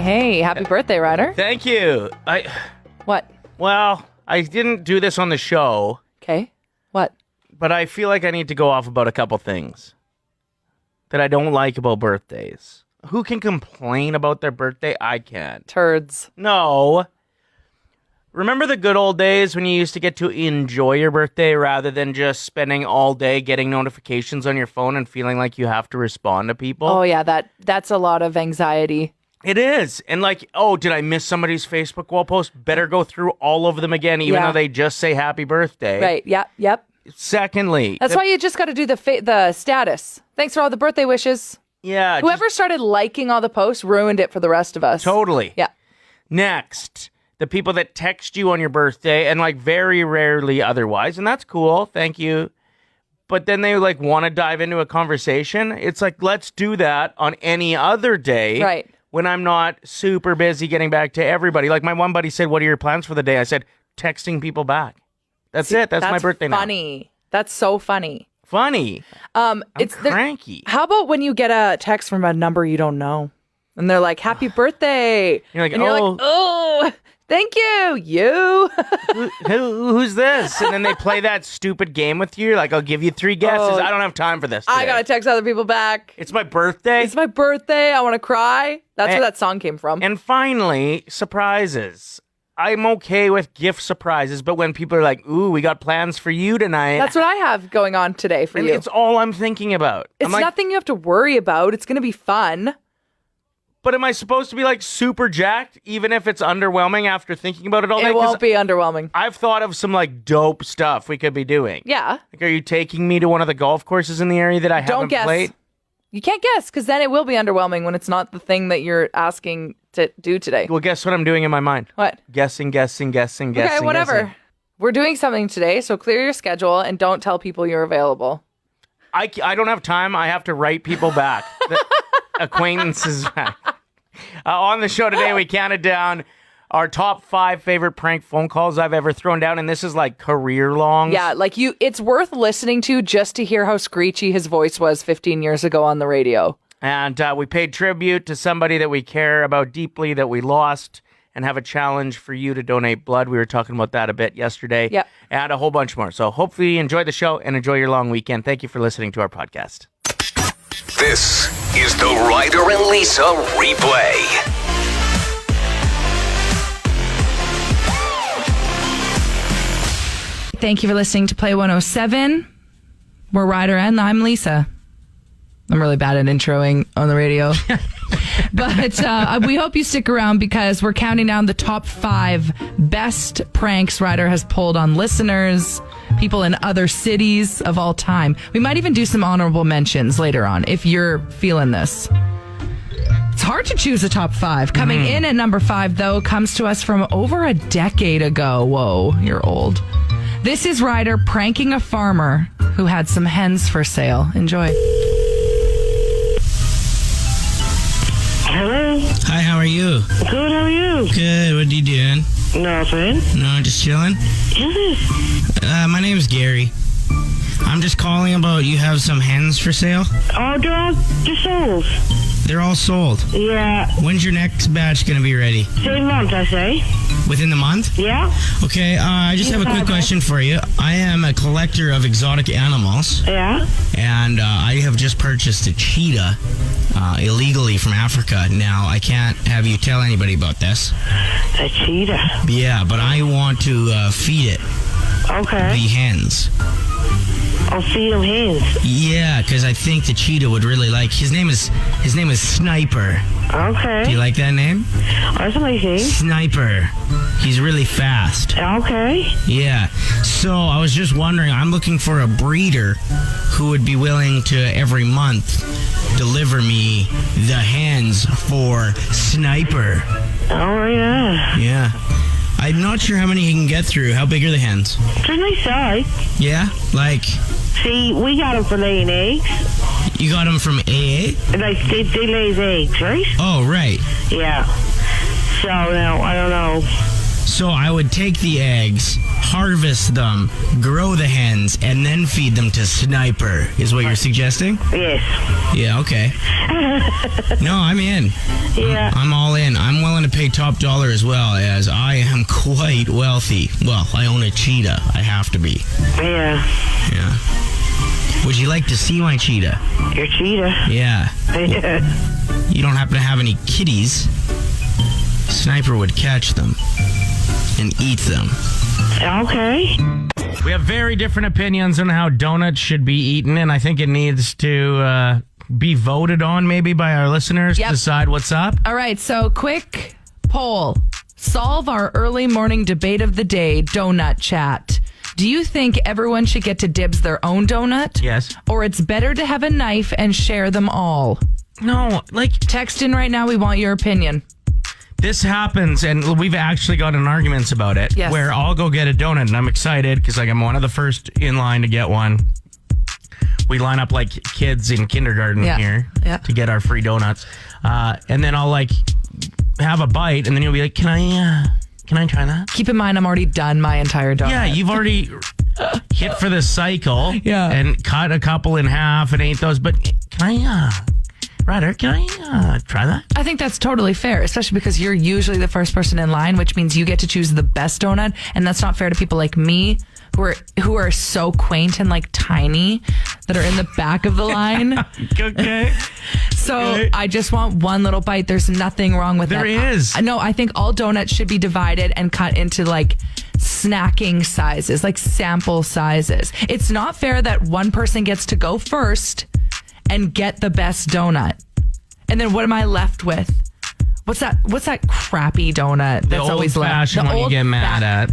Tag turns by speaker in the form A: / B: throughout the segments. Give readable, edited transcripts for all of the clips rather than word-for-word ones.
A: Hey, happy birthday, Ryder.
B: Thank you.
A: What?
B: Well, I didn't do this on the show.
A: Okay. What?
B: But I feel like I need to go off about a couple things that I don't like about birthdays. Who can complain about their birthday? I can't.
A: Turds.
B: No. Remember the good old days when you used to get to enjoy your birthday rather than just spending all day getting notifications on your phone and feeling like you have to respond to people?
A: Oh, yeah, that's a lot of anxiety.
B: It is. And like, oh, did I miss somebody's Facebook wall post? Better go through all of them again, even though they just say happy birthday.
A: Right. Yep.
B: Secondly.
A: That's why you just got to do the status. Thanks for all the birthday wishes.
B: Yeah.
A: Whoever started liking all the posts ruined it for the rest of us.
B: Totally.
A: Yeah.
B: Next, the people that text you on your birthday and like very rarely otherwise, and that's cool. Thank you. But then they like want to dive into a conversation. It's like, let's do that on any other day.
A: Right.
B: When I'm not super busy getting back to everybody. Like my one buddy said, what are your plans for the day? I said, texting people back. That's it. That's my birthday now.
A: Funny. That's so funny.
B: Funny. I'm cranky.
A: How about when you get a text from a number you don't know? And they're like, happy birthday.
B: You're like,
A: and you're like, oh, thank you. You.
B: Who's this? And then they play that stupid game with you. Like, I'll give you 3 guesses. I don't have time for this today.
A: I got to text other people back.
B: It's my birthday.
A: It's my birthday. I want to cry. That's where that song came from.
B: And finally, surprises. I'm okay with gift surprises, but when people are like, ooh, we got plans for you tonight.
A: That's what I have going on today for you.
B: It's all I'm thinking about.
A: It's nothing you have to worry about. It's going to be fun.
B: But am I supposed to be like super jacked, even if it's underwhelming after thinking about it all day?
A: It won't be underwhelming.
B: I've thought of some like dope stuff we could be doing.
A: Yeah.
B: Like, are you taking me to one of the golf courses in the area that I haven't played?
A: You can't guess, because then it will be underwhelming when it's not the thing that you're asking to do today.
B: Well, guess what I'm doing in my mind?
A: What?
B: Guessing.
A: Okay, whatever.
B: Guessing.
A: We're doing something today, so clear your schedule and don't tell people you're available.
B: I don't have time. I have to write people back. Acquaintances back. On the show today, we counted down our top 5 favorite prank phone calls I've ever thrown down, and this is like career long.
A: Yeah, like it's worth listening to just to hear how screechy his voice was 15 years ago on the radio.
B: And we paid tribute to somebody that we care about deeply that we lost and have a challenge for you to donate blood. We were talking about that a bit yesterday.
A: Yep.
B: And a whole bunch more. So hopefully you enjoy the show and enjoy your long weekend. Thank you for listening to our podcast.
C: This is the Ryder and Lisa replay.
D: Thank you for listening to Play 107. We're Ryder and I'm Lisa. I'm really bad at introing on the radio. But we hope you stick around because we're counting down the top 5 best pranks Ryder has pulled on listeners, people in other cities of all time. We might even do some honorable mentions later on if you're feeling this. It's hard to choose a top 5. Coming in at number 5, though, comes to us from over a decade ago. Whoa, you're old. This is Ryder pranking a farmer who had some hens for sale. Enjoy.
E: Hello.
F: Hi, how are you?
E: Good, how are you?
F: Good, what are you doing?
E: Nothing.
F: No, just chilling?
E: Yes.
F: My name's Gary. I'm just calling about you have some hens for sale.
E: Oh, dog, just sold.
F: They're all sold.
E: Yeah.
F: When's your next batch going to be ready?
E: Same month, I say.
F: Within the month?
E: Yeah.
F: Okay, I just have a quick question for you. I am a collector of exotic animals.
E: Yeah.
F: And I have just purchased a cheetah illegally from Africa. Now, I can't have you tell anybody about this.
E: A cheetah?
F: Yeah, but I want to feed it.
E: Okay.
F: The hens.
E: I'll feed them hens.
F: Yeah, because I think the cheetah would really like. His name is Sniper.
E: Okay.
F: Do you like that name?
E: That's a nice name.
F: Sniper. He's really fast.
E: Okay.
F: Yeah. So I was just wondering. I'm looking for a breeder who would be willing to every month deliver me the hens for Sniper.
E: Oh yeah.
F: Yeah. I'm not sure how many he can get through. How big are the hens?
E: It's a nice size.
F: Yeah? Like...
E: See, we got them for laying eggs.
F: You got them from AA?
E: Like, they lay eggs, right?
F: Oh, right.
E: Yeah. So, now, I don't know.
F: So I would take the eggs, harvest them, grow the hens, and then feed them to Sniper, is what you're suggesting?
E: Yes.
F: Yeah, okay. No, I'm in.
E: Yeah.
F: I'm all in. I'm willing to pay top dollar as well, as I am quite wealthy. Well, I own a cheetah. I have to be.
E: Yeah.
F: Yeah. Would you like to see my cheetah?
E: Your cheetah.
F: Yeah.
E: Yeah.
F: You don't happen to have any kitties? Sniper would catch them and eat them.
E: Okay.
B: We have very different opinions on how donuts should be eaten, and I think it needs to be voted on maybe by our listeners
D: Yep.
B: to decide what's up.
D: All right, so quick poll. Solve our early morning debate of the day, donut chat. Do you think everyone should get to dibs their own donut?
B: Yes.
D: Or it's better to have a knife and share them all?
B: No, like,
D: Text in right now. We want your opinion.
B: this happens, and we've actually gotten arguments about it,
D: Yes.
B: where I'll go get a donut, and I'm excited because like I'm one of the first in line to get one. We line up like kids in kindergarten
D: Yeah.
B: here
D: Yeah.
B: to get our free donuts, and then I'll like have a bite, and then you'll be like, "Can I try that?"
D: Keep in mind, I'm already done my entire donut.
B: Yeah, you've already hit for the cycle,
D: Yeah.
B: and cut a couple in half and ate those. But can I, Ryder? Can I try that?
D: I think that's totally fair, especially because you're usually the first person in line, which means you get to choose the best donut, and that's not fair to people like me who are so quaint and like tiny that are in the back of the line.
B: Okay.
D: So
B: Okay.
D: I just want one little bite. There's nothing wrong with that.
B: There is.
D: No, I think all donuts should be divided and cut into like snacking sizes, like sample sizes. It's not fair that one person gets to go first and get the best donut. And then what am I left with? What's that crappy donut
B: The
D: that's
B: old
D: always left?
B: fashioned one you get mad at.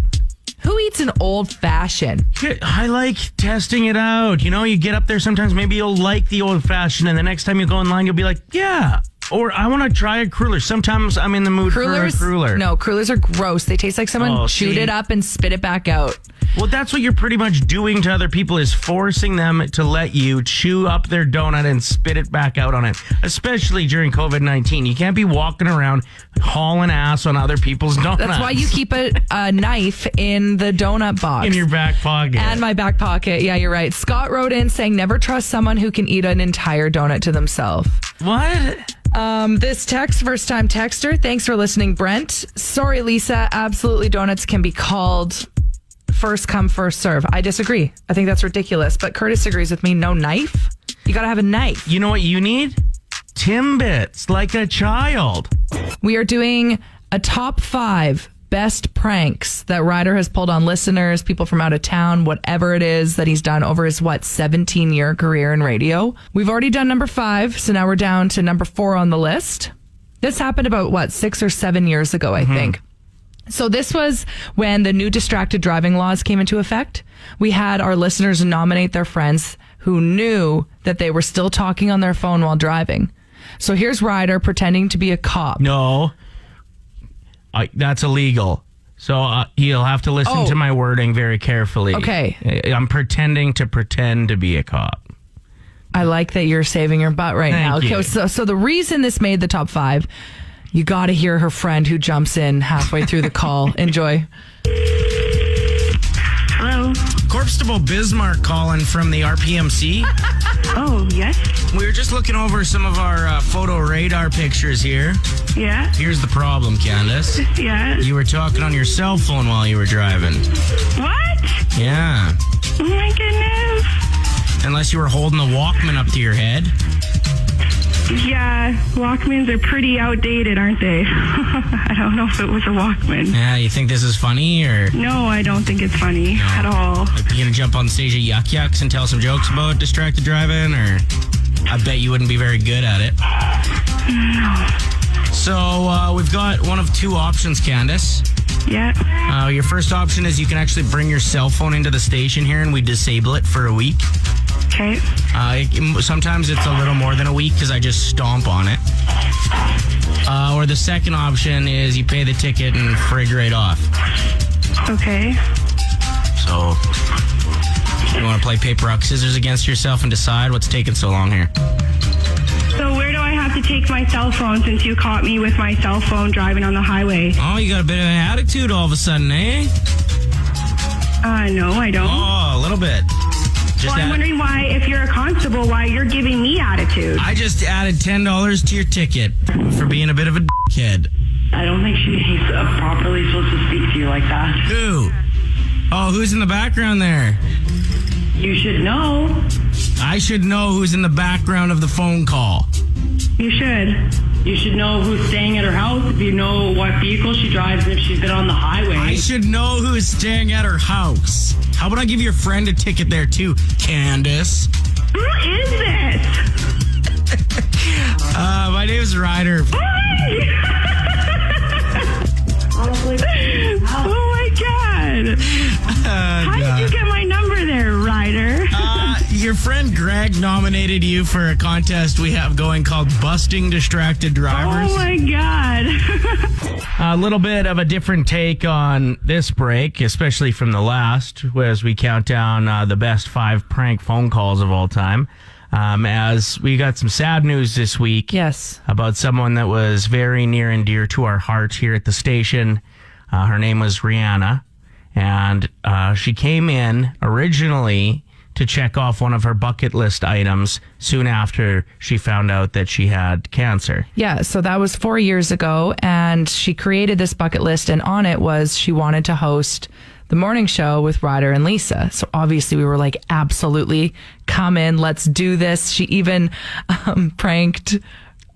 D: Who eats an old fashioned?
B: I like testing it out. You know, you get up there sometimes, maybe you'll like the old fashioned, and the next time you go in line, you'll be like, yeah. Or I want to try a cruller. Sometimes I'm in the mood for a cruller.
D: No, crullers are gross. They taste like someone chewed it up and spit it back out.
B: Well, that's what you're pretty much doing to other people, is forcing them to let you chew up their donut and spit it back out on it, especially during COVID-19. You can't be walking around hauling ass on other people's donuts.
D: That's why you keep a knife in the donut box.
B: in your back pocket.
D: And my back pocket. Yeah, you're right. Scott wrote in saying, never trust someone who can eat an entire donut to themselves.
B: What?
D: This text, first time texter. Thanks for listening, Brent. Sorry, Lisa. Absolutely, donuts can be called first come, first serve. I disagree. I think that's ridiculous. But Curtis agrees with me. No knife? You got to have a knife.
B: You know what you need? Timbits, like a child.
D: We are doing a top 5 best pranks that Ryder has pulled on listeners, people from out of town, whatever it is that he's done over his, 17-year career in radio. We've already done number 5, so now we're down to number 4 on the list. This happened about, 6 or 7 years ago, I think. So this was when the new distracted driving laws came into effect. We had our listeners nominate their friends who knew that they were still talking on their phone while driving. So here's Ryder pretending to be a cop.
B: No. That's illegal. So you'll have to listen to my wording very carefully.
D: Okay.
B: I'm pretending to pretend to be a cop.
D: I like that you're saving your butt right now.
B: Thank you.
D: Okay, so the reason this made the top 5, you got to hear her friend who jumps in halfway through the call. Enjoy.
E: Hello.
F: Corpstable Bismarck calling from the RPMC.
E: Oh, yes.
F: We were just looking over some of our photo radar pictures here.
E: Yeah.
F: Here's the problem, Candace.
E: Yeah.
F: You were talking on your cell phone while you were driving.
E: What?
F: Yeah.
E: Oh, my goodness.
F: Unless you were holding the Walkman up to your head.
E: Yeah, Walkmans are pretty outdated, aren't they? I don't know if it was a Walkman.
F: Yeah, you think this is funny, or
E: No, I don't think it's funny at all.
F: you gonna jump on stage at Yuck Yucks and tell some jokes about distracted driving, or I bet you wouldn't be very good at it.
E: No.
F: So we've got one of 2 options, Candace.
E: Yeah.
F: Your first option is you can actually bring your cell phone into the station here and we disable it for a week.
E: Okay.
F: Sometimes it's a little more than a week because I just stomp on it. Or the second option is you pay the ticket and frig right off.
E: Okay.
F: So you want to play paper, rock, scissors against yourself and decide what's taking so long here?
E: So where do I have to take my cell phone since you caught me with my cell phone driving on the highway?
F: Oh, you got a bit of an attitude all of a sudden, eh?
E: No, I don't.
F: Oh, a little bit.
E: Well, I'm wondering why, if you're a constable, why you're giving me attitude.
F: I just added $10 to your ticket for being a bit of a dickhead.
G: I don't think she's properly supposed to speak to you like that.
F: Who? Oh, who's in the background there?
G: You should know.
F: I should know who's in the background of the phone call.
E: You should.
G: You should know who's staying at her house, if you know what vehicle she drives, and if she's been on the highway.
F: I should know who's staying at her house. How about I give your friend a ticket there too, Candace?
E: Who is this?
F: My name's Ryder.
E: Oh my God. How did you get my number there, Ryder?
F: Your friend Greg nominated you for a contest we have going called Busting Distracted Drivers.
E: Oh my God.
B: A little bit of a different take on this break, especially from the last, as we count down the best 5 prank phone calls of all time. As we got some sad news this week.
D: Yes.
B: About someone that was very near and dear to our hearts here at the station. Her name was Rihanna. And she came in originally to check off one of her bucket list items soon after she found out that she had cancer.
D: Yeah, so that was 4 years ago, and she created this bucket list, and on it was she wanted to host the morning show with Ryder and Lisa. So obviously we were like, absolutely, come in, let's do this. She even pranked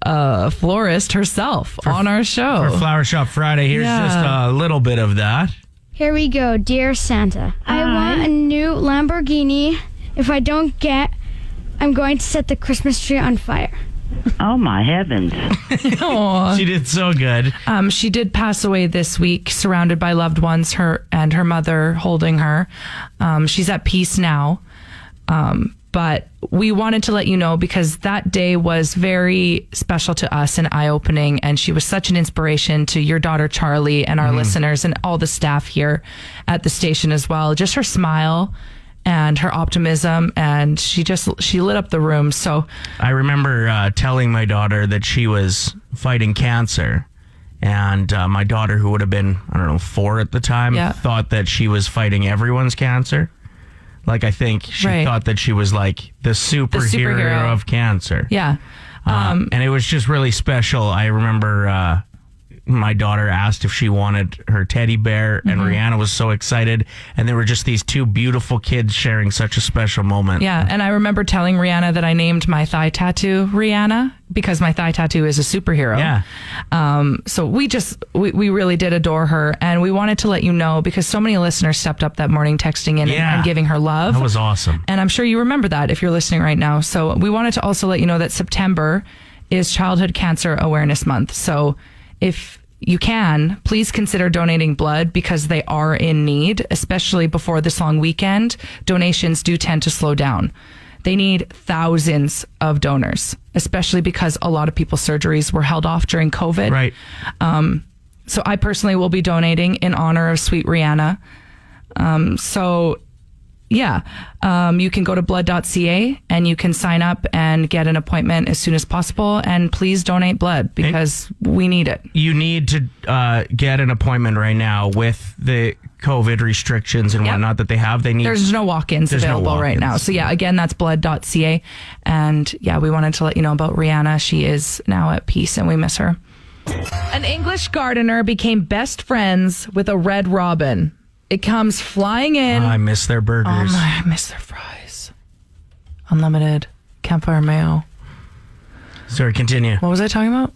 D: a florist herself on our show.
B: For Flower Shop Friday, here's just a little bit of that.
H: Here we go. Dear Santa, I want a new Lamborghini. If I don't get, I'm going to set the Christmas tree on fire.
G: Oh, my heavens.
B: She did so good.
D: She did pass away this week, surrounded by loved ones, her and her mother holding her. She's at peace now. But we wanted to let you know because that day was very special to us and eye-opening, and she was such an inspiration to your daughter Charlie and our listeners and all the staff here at the station as well. Just her smile and her optimism, and she lit up the room. So
B: I remember telling my daughter that she was fighting cancer, and my daughter, who would have been, 4 at the time, thought that she was fighting everyone's cancer. Like, I think she thought that she was like the superhero of cancer.
D: Yeah.
B: And it was just really special. I remember my daughter asked if she wanted her teddy bear, and Rihanna was so excited. And there were just these 2 beautiful kids sharing such a special moment.
D: Yeah. And I remember telling Rihanna that I named my thigh tattoo Rihanna because my thigh tattoo is a superhero.
B: Yeah.
D: So we really did adore her, and we wanted to let you know because so many listeners stepped up that morning texting in and giving her love.
B: That was awesome.
D: And I'm sure you remember that if you're listening right now. So we wanted to also let you know that September is Childhood Cancer Awareness Month. So if you can, please consider donating blood because they are in need, especially before this long weekend. Donations do tend to slow down. They need thousands of donors, especially because a lot of people's surgeries were held off during COVID.
B: Right.
D: So I personally will be donating in honor of sweet Rihanna. You can go to blood.ca and you can sign up and get an appointment as soon as possible. And please donate blood because we need it.
B: You need to get an appointment right now with the COVID restrictions and whatnot that they have.
D: There's no walk-ins available right now. So again, that's blood.ca. And we wanted to let you know about Rihanna. She is now at peace and we miss her. An English gardener became best friends with a red robin. It comes flying in.
B: I miss their burgers.
D: I miss their fries. Unlimited campfire mayo.
B: Sorry, continue.
D: What was I talking about?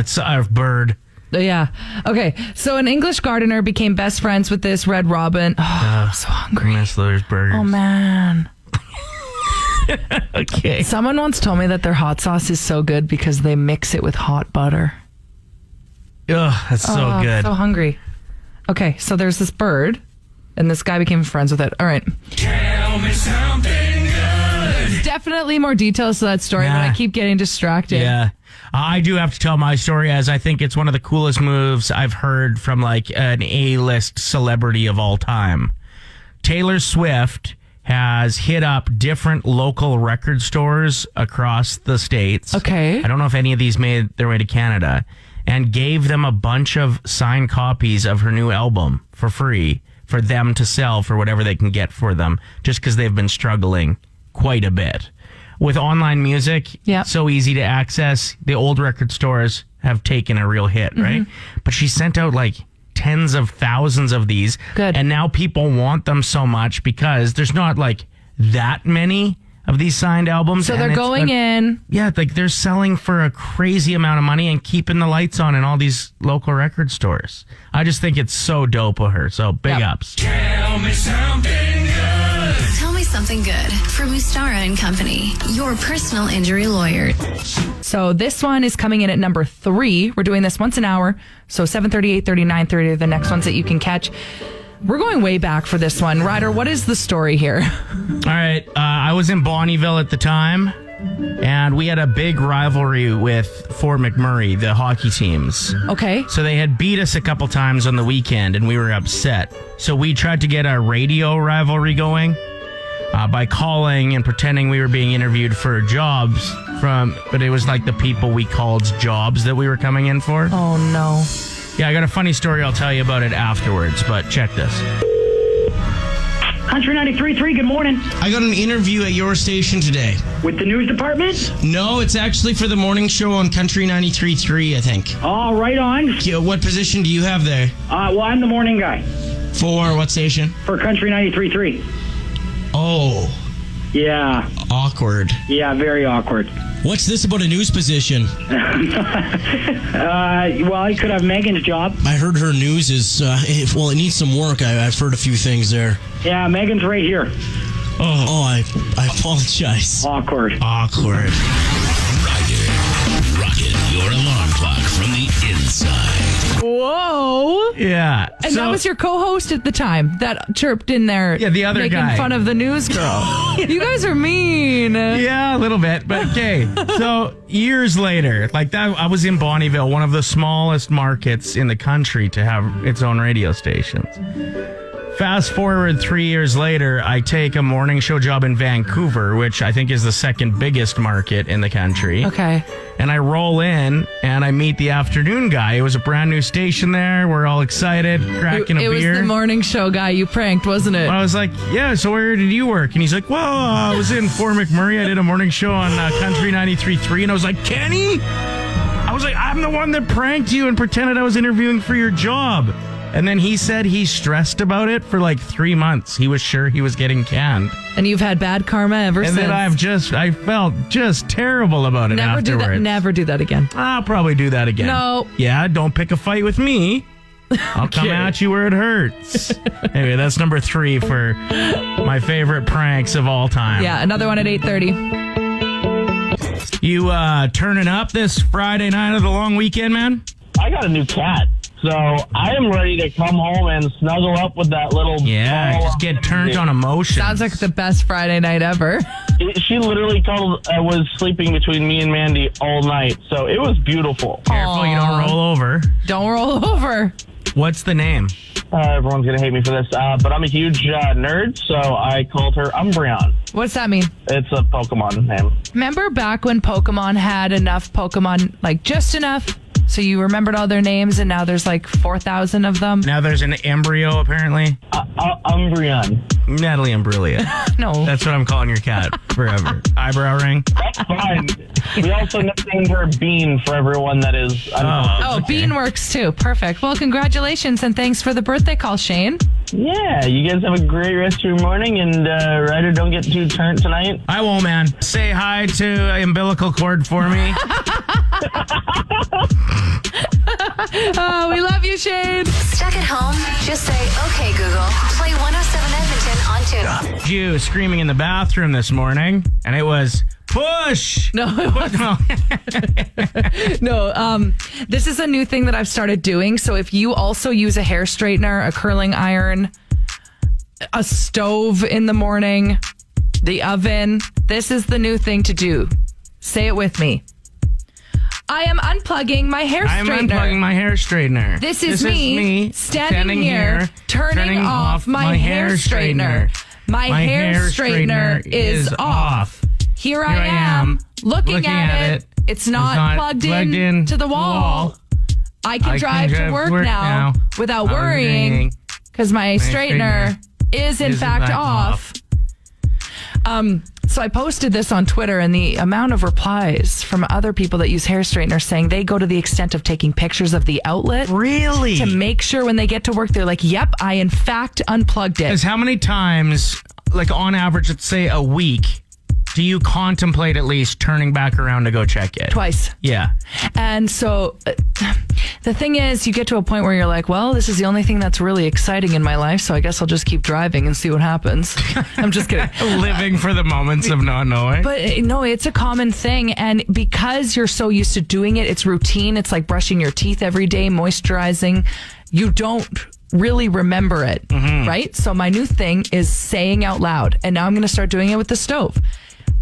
B: It's a bird.
D: Yeah. Okay. So an English gardener became best friends with this red robin. I'm so hungry.
B: I miss those burgers.
D: Oh, man.
B: Okay.
D: Someone once told me that their hot sauce is so good because they mix it with hot butter.
B: Ugh, that's so good.
D: I'm so hungry. Okay, so there's this bird, and this guy became friends with it. All right.
F: Tell me something good.
D: Definitely more details to that story, but I keep getting distracted.
B: Yeah. I do have to tell my story as I think it's one of the coolest moves I've heard from like an A-list celebrity of all time. Taylor Swift has hit up different local record stores across the states.
D: Okay.
B: I don't know if any of these made their way to Canada, and gave them a bunch of signed copies of her new album for free for them to sell for whatever they can get for them, just because they've been struggling quite a bit. With online music, so easy to access, the old record stores have taken a real hit, right? But she sent out like tens of thousands of these.
D: Good.
B: And now people want them so much because there's not like that many of these signed albums.
D: So they're going in.
B: Yeah, like they're selling for a crazy amount of money and keeping the lights on in all these local record stores. I just think it's so dope of her. So big ups.
C: Tell me something good.
I: Tell me something good from Mustara and Company, your personal injury lawyer.
D: So this one is coming in at number 3. We're doing this once an hour. So 7:30, 8:30, 9:30 are the next ones that you can catch. We're going way back for this one. Ryder, what is the story here?
B: All right. I was in Bonnyville at the time, and we had a big rivalry with Fort McMurray, the hockey teams.
D: Okay.
B: So they had beat us a couple times on the weekend, and we were upset. So we tried to get a radio rivalry going by calling and pretending we were being interviewed for jobs but it was like the people we called's jobs that we were coming in for.
D: Oh, no.
B: Yeah, I got a funny story. I'll tell you about it afterwards, but check this.
G: Country 93.3, good morning.
F: I got an interview at your station today.
G: With the news department?
F: No, it's actually for the morning show on Country 93.3, I think.
G: Oh, right on.
F: Yeah, what position do you have there?
G: Well, I'm the morning guy
F: For what station?
G: for Country 93.3.
F: Oh,
G: Yeah,
F: awkward.
G: yeah, very awkward.
F: What's this about a news position?
G: Well, you could have Megan's job.
F: I heard her news is, it needs some work. I've heard a few things there.
G: Yeah, Megan's right here.
F: I apologize.
G: Awkward.
F: Awkward.
C: Ryder, rocking your alarm clock from the inside.
D: Whoa.
B: Yeah.
D: And that was your co-host at the time that chirped in there.
B: Yeah, the other
D: making
B: guy.
D: fun of the news girl. You guys are mean.
B: Yeah, a little bit, but okay. So years later, like that, I was in Bonnyville, one of the smallest markets in the country to have its own radio stations. Fast forward 3 years later, I take a morning show job in Vancouver, which I think is the second biggest market in the country.
D: Okay.
B: And I roll in and I meet the afternoon guy. It was a brand new station there. We're all excited, cracking a
D: It
B: beer.
D: was the morning show guy you pranked, wasn't it?
B: I was like, yeah, so where did you work? And he's like, well, I was in Fort McMurray. I did a morning show on Country 93.3. And I was like, Kenny? I was like, I'm the one that pranked you and pretended I was interviewing for your job. And then he said he stressed about it for like 3 months. He was sure he was getting canned.
D: And you've had bad karma ever
B: And
D: since.
B: then I felt just terrible about it
D: Never
B: afterwards.
D: do that. Never do that again.
B: I'll probably do that again.
D: No.
B: Yeah, don't pick a fight with me. I'll come at you where it hurts. Anyway, that's number 3 for my favorite pranks of all time.
D: Yeah, another one at 8:30.
B: You turning up this Friday night of the long weekend, man?
J: I got a new cat, so I am ready to come home and snuggle up with that little ball.
B: Just get turned on emotion.
D: Sounds like the best Friday night ever.
J: She literally was sleeping between me and Mandy all night, so it was beautiful.
B: Careful, you don't roll over.
D: Don't roll over.
B: What's the name?
J: Everyone's going to hate me for this, but I'm a huge nerd, so I called her Umbreon.
D: What's that mean?
J: It's a Pokemon name.
D: Remember back when Pokemon had enough Pokemon, like just enough, so you remembered all their names, and now there's like 4,000 of them?
B: Now there's an embryo, apparently.
J: Umbreon.
B: Natalie Imbruglia.
D: No.
B: That's what I'm calling your cat forever. Eyebrow ring?
J: That's fine. We also named her Bean for everyone that is...
D: Oh, Bean works too. Perfect. Well, congratulations, and thanks for the birthday call, Shane.
J: Yeah, you guys have a great rest of your morning, and Ryder, don't get too turnt tonight.
B: I won't, man. Say hi to umbilical cord for me.
D: Oh, we love you, Shane.
I: Stuck at home? Just say, okay, Google, play 107 Edmonton on tune.
B: You screaming in the bathroom this morning, and it was push.
D: No, it wasn't. No, this is a new thing that I've started doing. So if you also use a hair straightener, a curling iron, a stove in the morning, the oven, this is the new thing to do. Say it with me. I am unplugging my hair straightener.
B: I'm unplugging my hair straightener.
D: This is me standing here, turning off my hair straightener. My hair straightener is off. Here I am, looking at it. It's not plugged in to the wall. I can drive to work now without worrying, because my straightener is in fact off. So I posted this on Twitter, and the amount of replies from other people that use hair straighteners saying they go to the extent of taking pictures of the outlet.
B: Really?
D: To make sure when they get to work, they're like, yep, I in fact unplugged it.
B: Because how many times, like on average, let's say a week, do you contemplate at least turning back around to go check it?
D: Twice.
B: Yeah.
D: And so the thing is, you get to a point where you're like, well, this is the only thing that's really exciting in my life, so I guess I'll just keep driving and see what happens. I'm just kidding.
B: Living for the moments of not knowing.
D: But no, it's a common thing. And because you're so used to doing it, it's routine. It's like brushing your teeth every day, moisturizing. You don't really remember it, right? So my new thing is saying out loud. And now I'm going to start doing it with the stove.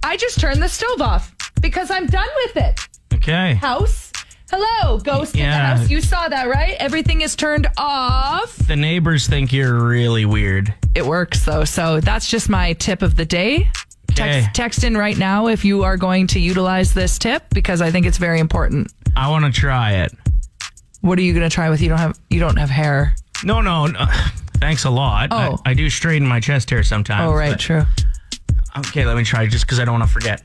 D: I just turned the stove off because I'm done with it.
B: Okay.
D: House. Hello, ghost in the house. You saw that, right? Everything is turned off.
B: The neighbors think you're really weird.
D: It works, though. So that's just my tip of the day.
B: Okay.
D: Text in right now if you are going to utilize this tip, because I think it's very important.
B: I want to try it.
D: What are you going to try with? You don't have hair.
B: No. Thanks a lot.
D: Oh.
B: I do straighten my chest hair sometimes.
D: Oh, right. True.
B: Okay, let me try just because I don't want to forget.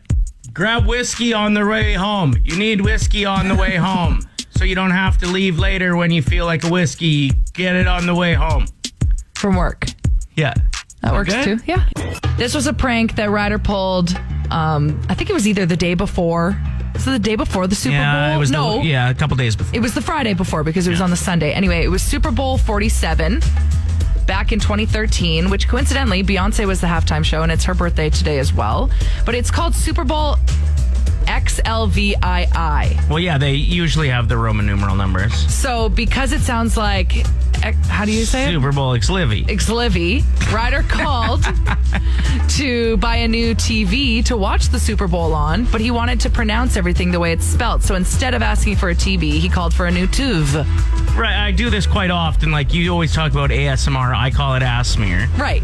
B: Grab whiskey on the way home. You need whiskey on the way home. So you don't have to leave later when you feel like a whiskey. Get it on the way home.
D: From work.
B: Yeah.
D: That works
B: good?
D: too. Yeah. This was a prank that Ryder pulled. I think it was either the day before. So the day before the Super Bowl?
B: It was a couple days before.
D: It was the Friday before because it was on the Sunday. Anyway, it was Super Bowl 47. Back in 2013, which coincidentally, Beyonce was the halftime show, and it's her birthday today as well. But it's called Super Bowl XLVII.
B: Well, yeah, they usually have the Roman numeral numbers.
D: So because it sounds like, how do you say it?
B: Super Bowl XLivy.
D: XLivy. Ryder called to buy a new TV to watch the Super Bowl on, but he wanted to pronounce everything the way it's spelt. So instead of asking for a TV, he called for a new tuv.
B: Right, I do this quite often. Like, you always talk about ASMR. I call it ass smear.
D: Right.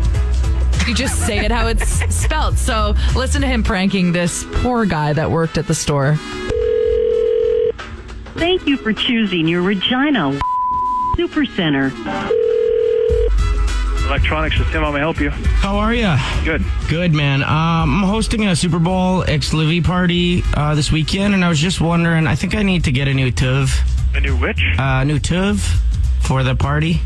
D: You just say it how it's spelled. So listen to him pranking this poor guy that worked at the store.
E: Thank you for choosing your Regina Super Center.
J: Electronics is Tim. How may I help you?
F: How are you? Good, man. I'm hosting a Super Bowl XLivy party this weekend, and I was just wondering, I think I need to get a new tuv.
J: A new which?
F: New tuv for the party.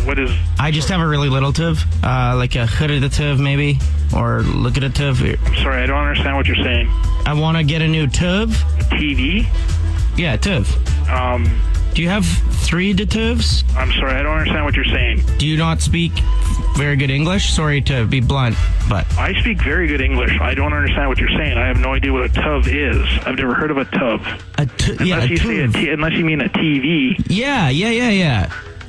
J: What is...
F: I just have a really little tuv, like a hooded tuv maybe, or look at a tuv.
J: I'm sorry, I don't understand what you're saying.
F: I want to get a new tuv.
J: A TV?
F: Yeah, tuv. Do you have 3 tuvs?
J: I'm sorry, I don't understand what you're saying.
F: Do you not speak very good English? Sorry to be blunt, but...
J: I speak very good English. I don't understand what you're saying. I have no idea what a tuv is. I've never heard of a tuv. Unless you mean a TV.
F: Yeah.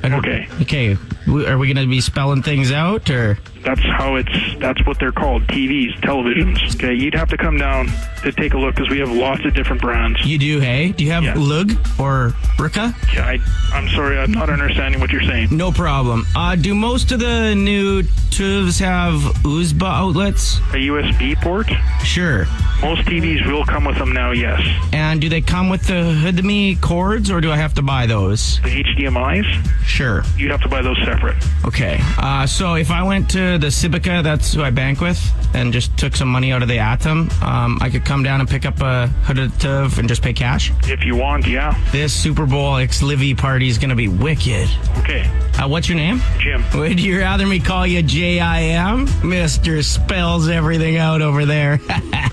F: Okay. Are we going to be spelling things out, or?
J: That's what they're called, TVs, televisions. Okay, you'd have to come down to take a look because we have lots of different brands.
F: You do, hey? Do you have Lug or Ruka?
J: Yeah, I'm sorry, I'm not understanding what you're saying.
F: No problem. Do most of the new tubes have USB outlets?
J: A USB port?
F: Sure.
J: Most TVs will come with them now, yes.
F: And do they come with the HDMI cords, or do I have to buy those?
J: The HDMIs?
F: Sure.
J: You'd have to buy those separate.
F: Okay. So if I went to the Civica, that's who I bank with, and just took some money out of the Atom, I could come down and pick up a hooded tuv and just pay cash?
J: If you want, yeah.
F: This Super Bowl XLivy party is going to be wicked.
J: Okay.
F: What's your name?
J: Jim.
F: Would you rather me call you J-I-M? Mr. Spells everything out over there.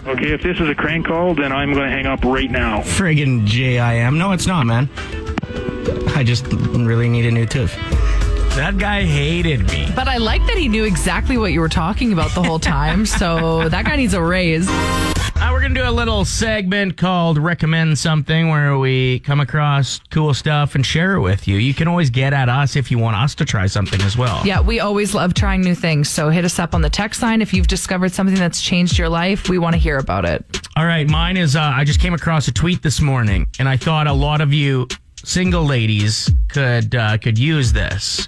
J: Okay, if this is a crank call, then I'm going to hang up right now.
F: Friggin' J-I-M. No, it's not, man. I just really need a new tuv.
B: That guy hated me.
D: But I like that he knew exactly what you were talking about the whole time, so that guy needs a raise.
B: We're going to do a little segment called Recommend Something, where we come across cool stuff and share it with you. You can always get at us if you want us to try something as well.
D: Yeah, we always love trying new things, so hit us up on the text line if you've discovered something that's changed your life. We want to hear about it.
B: All right, mine is, I just came across a tweet this morning, and I thought a lot of you single ladies could use this.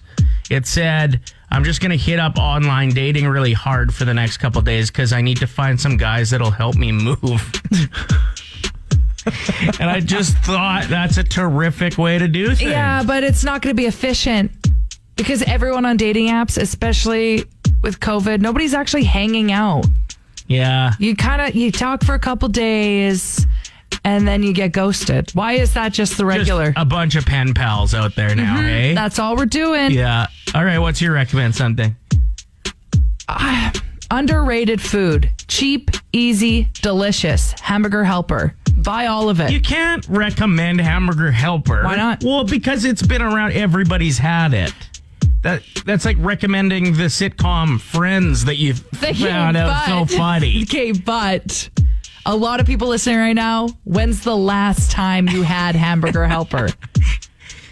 B: It said, I'm just going to hit up online dating really hard for the next couple of days because I need to find some guys that'll help me move. And I just thought that's a terrific way to do things.
D: Yeah, but it's not going to be efficient. Because everyone on dating apps, especially with COVID, nobody's actually hanging out.
B: Yeah.
D: You talk for a couple days and then you get ghosted. Why is that just the regular?
B: Just a bunch of pen pals out there now, eh?
D: That's all we're doing.
B: Yeah. All right, what's your recommend something?
D: Underrated food. Cheap, easy, delicious. Hamburger Helper. Buy all of it.
B: You can't recommend Hamburger Helper.
D: Why not?
B: Well, because it's been around. Everybody's had it. That's like recommending the sitcom Friends that you've found out so funny.
D: Okay, but a lot of people listening right now, when's the last time you had Hamburger Helper?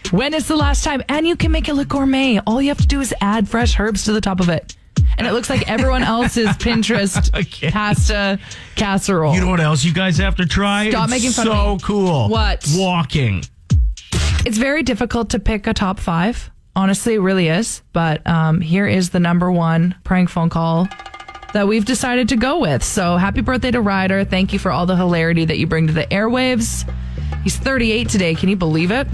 D: When is the last time? And you can make it look gourmet. All you have to do is add fresh herbs to the top of it. And it looks like everyone else's Pinterest pasta casserole.
B: You know what else you guys have to try?
D: Stop making fun of me.
B: So cool.
D: What?
B: Walking.
D: It's very difficult to pick a top 5. Honestly, it really is. But here is the number 1 prank phone call that we've decided to go with. So happy birthday to Ryder. Thank you for all the hilarity that you bring to the airwaves. He's 38 today. Can you believe it?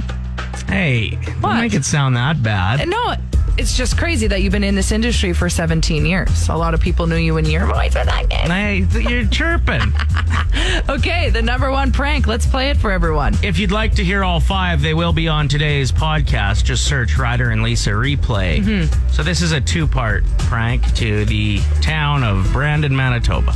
B: Hey, don't make it sound that bad.
D: No, it's just crazy that you've been in this industry for 17 years. A lot of people knew you when your voice was like this.
B: Hey, you're chirping.
D: Okay, the number 1 prank. Let's play it for everyone.
B: If you'd like to hear all 5, they will be on today's podcast. Just search Ryder and Lisa Replay.
D: Mm-hmm.
B: So this is a 2-part prank to the town of Brandon, Manitoba.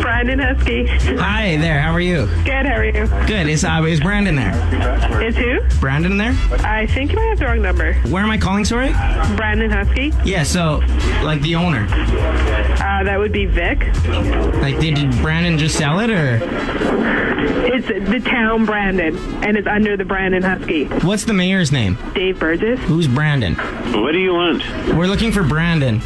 E: Brandon Husky.
F: Hi there, how are you?
E: Good, how are you?
F: Good, is Brandon there?
E: Is who?
F: Brandon there?
E: I think you might have the wrong number.
F: Where am I calling, sorry?
E: Brandon Husky.
F: Yeah, so, like the owner.
E: That would be Vic.
F: Like, did Brandon just sell it, or?
E: It's the town Brandon, and it's under the Brandon Husky.
F: What's the mayor's name?
E: Dave Burgess.
F: Who's Brandon?
K: What do you want?
F: We're looking for Brandon.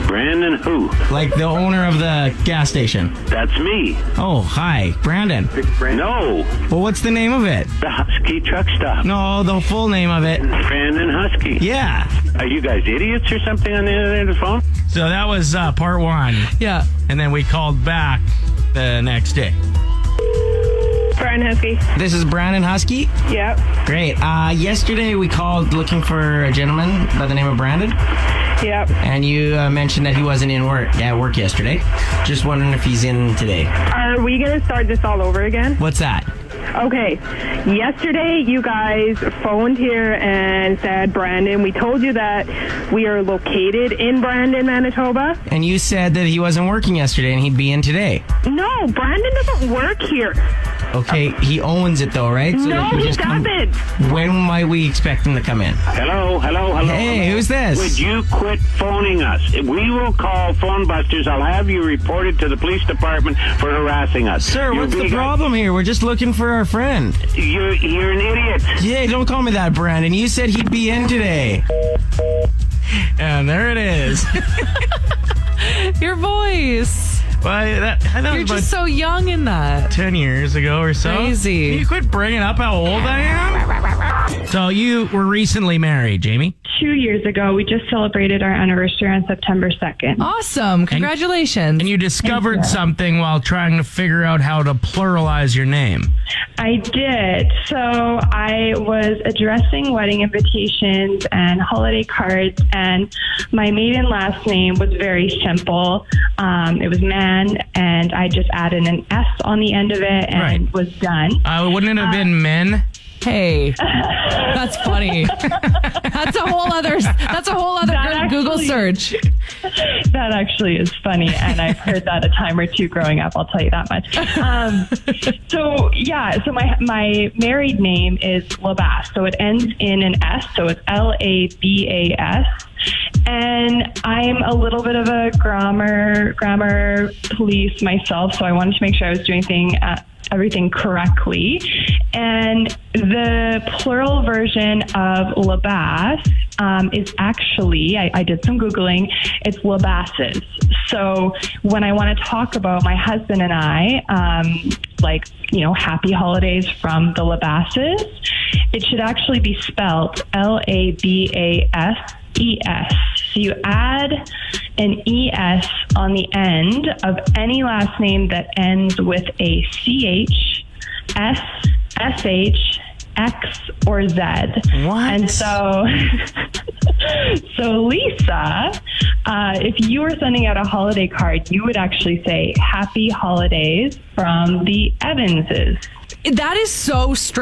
K: Brandon who?
F: Like the owner of the gas station.
K: That's me.
F: Oh, hi. Brandon.
K: No.
F: Well, what's the name of it?
K: The Husky Truck Stop.
F: No, the full name of it.
K: Brandon Husky.
F: Yeah.
K: Are you guys idiots or something on the other end of the phone?
B: So that was part 1.
D: Yeah.
B: And then we called back the next day.
E: Brandon Husky.
F: This is Brandon Husky?
E: Yep.
F: Great. Yesterday we called looking for a gentleman by the name of Brandon.
E: Yep.
F: And you mentioned that he wasn't at work yesterday. Just wondering if he's in today.
E: Are we going to start this all over again?
F: What's that?
E: Okay. Yesterday, you guys phoned here and said, Brandon, we told you that we are located in Brandon, Manitoba.
F: And you said that he wasn't working yesterday and he'd be in today.
E: No, Brandon doesn't work here.
F: Okay, he owns it though, right? So
E: no, he doesn't.
F: When might we expect him to come in?
K: Hello.
F: Hey, who's this?
K: Would you quit phoning us? We will call phone busters. I'll have you reported to the police department for harassing us.
F: Sir, what's the problem here? We're just looking for our friend.
K: You're an idiot.
F: Yeah, don't call me that, Brandon. You said he'd be in today.
B: And there it is.
D: Your voice.
B: Well,
D: You're just so young in that.
B: 10 years ago or so.
D: Crazy.
B: Can you quit bringing up how old I am? So you were recently married, Jamie?
L: 2 years ago. We just celebrated our anniversary on September 2nd.
D: Awesome. Congratulations.
B: And you discovered something while trying to figure out how to pluralize your name.
L: I did. So I was addressing wedding invitations and holiday cards, and my maiden last name was very simple. It was Man, and I just added an S on the end of it and was done.
B: Wouldn't it have been Men?
D: Hey, that's funny. That's a whole other Google search.
L: That actually is funny, and I've heard that a time or two growing up, I'll tell you that much. So my married name is Labas, so it ends in an S, so it's Labas. And I'm a little bit of a grammar police myself, so I wanted to make sure I was doing everything correctly. And the plural version of Labas is actually, I did some Googling, it's Labasses. So when I want to talk about my husband and I, happy holidays from the Labasses, it should actually be spelled Labas. ES. So you add an ES on the end of any last name that ends with a CH, S, SH, X or Z.
B: What?
L: And so, Lisa, if you were sending out a holiday card, you would actually say Happy Holidays from the Evanses.
D: That is so strange.